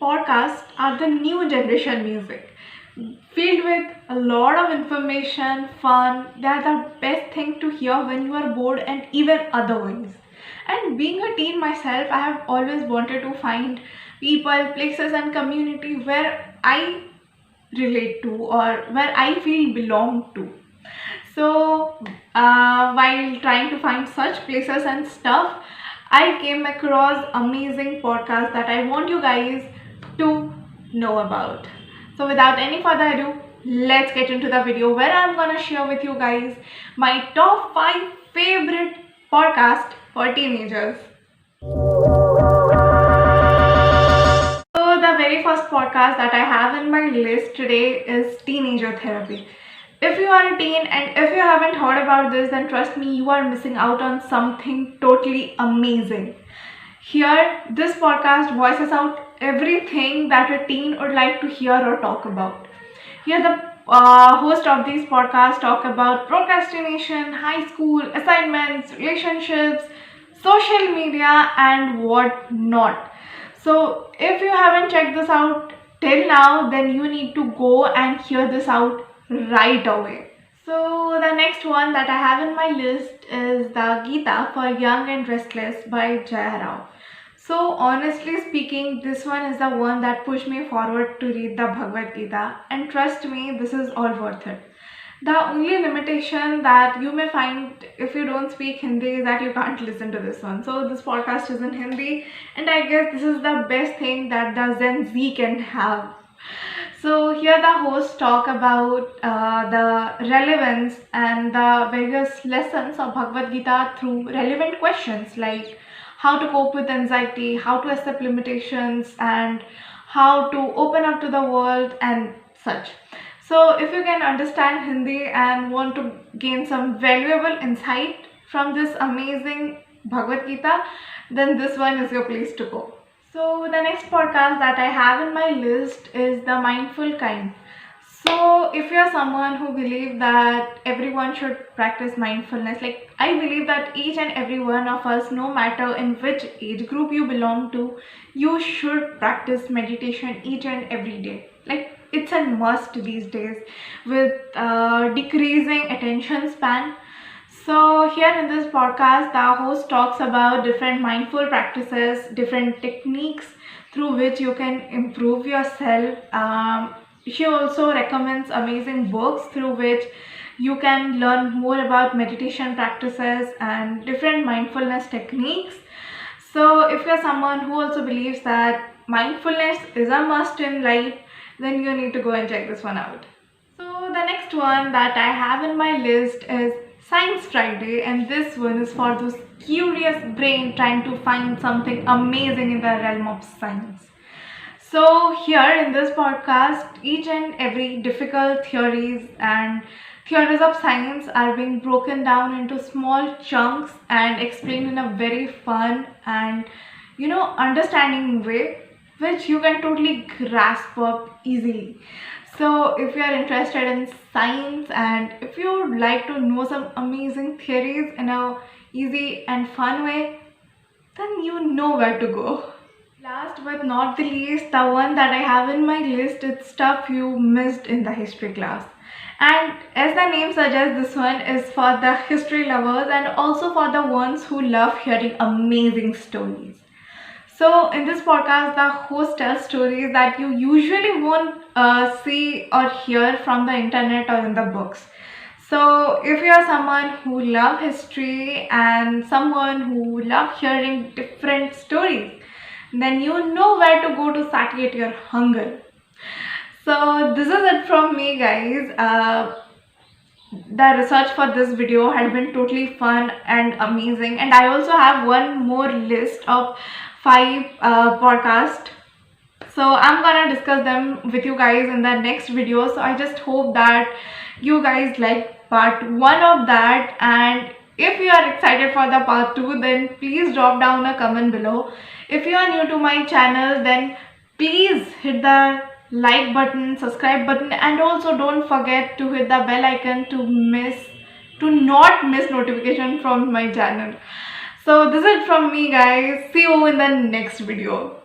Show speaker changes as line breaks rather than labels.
podcasts are the new generation music, filled with a lot of information, fun. They are the best thing to hear when you are bored and even otherwise. And being a teen myself, I have always wanted to find people, places, and community where I relate to or where I feel belong to. So, while trying to find such places and stuff, I came across amazing podcast that I want you guys to know about. So, without any further ado, let's get into the video where I'm gonna share with you guys my top 5 favorite podcast for teenagers. So, the very first podcast that I have in my list today is Teenager Therapy. If you are a teen and if you haven't heard about this, then trust me, you are missing out on something totally amazing. Here, this podcast voices out everything that a teen would like to hear or talk about. Here, the host of these podcasts talk about procrastination, high school, assignments, relationships, social media, and what not. So, if you haven't checked this out till now, then you need to go and hear this out right away. So the next one that I have in my list is the Gita for Young and Restless by Jaya Rao. So honestly speaking, this one is the one that pushed me forward to read the Bhagavad Gita, and trust me, this is all worth it. The only limitation that you may find if you don't speak Hindi is that you can't listen to this one. So this podcast is in Hindi, and I guess this is the best thing that the Gen Z can have. So here the hosts talk about the relevance and the various lessons of Bhagavad Gita through relevant questions like how to cope with anxiety, how to accept limitations, and how to open up to the world and such. So if you can understand Hindi and want to gain some valuable insight from this amazing Bhagavad Gita, then this one is your place to go. So the next podcast that I have in my list is The Mindful Kind. So if you're someone who believes that everyone should practice mindfulness, like I believe that each and every one of us, no matter in which age group you belong to, you should practice meditation each and every day. Like it's a must these days with decreasing attention span. So here in this podcast, the host talks about different mindful practices, different techniques through which you can improve yourself. She also recommends amazing books through which you can learn more about meditation practices and different mindfulness techniques. So if you're someone who also believes that mindfulness is a must in life, then you need to go and check this one out. So the next one that I have in my list is Science Friday, and this one is for those curious brain trying to find something amazing in the realm of science. So here in this podcast, each and every difficult theories and theories of science are being broken down into small chunks and explained in a very fun and understanding way, which you can totally grasp up easily. So if you are interested in science and if you would like to know some amazing theories in a easy and fun way, then you know where to go. Last but not the least, the one that I have in my list is stuff you missed in the history class. And as the name suggests, this one is for the history lovers and also for the ones who love hearing amazing stories. So in this podcast, the host tells stories that you usually won't see or hear from the internet or in the books. So if you are someone who love history and someone who love hearing different stories, then you know where to go to satiate your hunger. So this is it from me, guys. The research for this video had been totally fun and amazing, and I also have one more list of 5 podcasts. So I'm gonna discuss them with you guys in the next video. So I just hope that you guys like part 1 of that, and if you are excited for the part 2, then please drop down a comment below. If you are new to my channel, then please hit the like button, subscribe button, and also don't forget to hit the bell icon to not miss notification from my channel. So this is it from me, guys. See you in the next video.